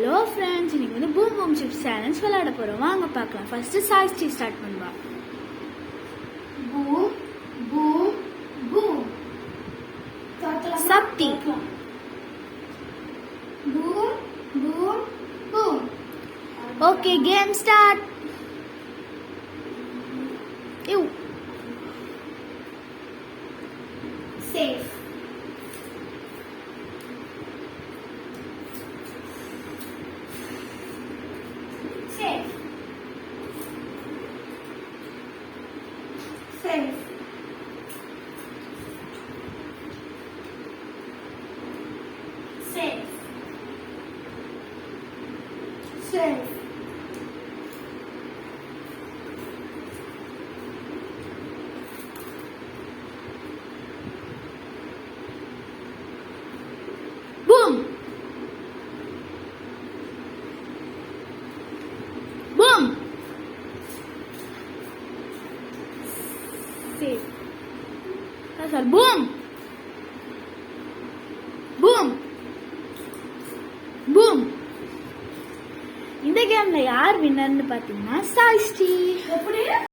Hello friends, இன்னைக்கு வந்து boom boom chips challenge விளையாட போறோம். வாங்க பார்க்கலாம். ஃபர்ஸ்ட் சாய்ஸ்டி ஸ்டார்ட் பண்ணுவா. Boom boom boom. Shakti. Boom boom boom. Okay, game start. You safe. Safe. Safe. Safe. Safe. Boom boom. Safe. Sir boom boom boom. இந்த கேம்ல யார் வின்னர்னு பாத்தீங்கன்னா சாய்ஸ்டி. எப்படி?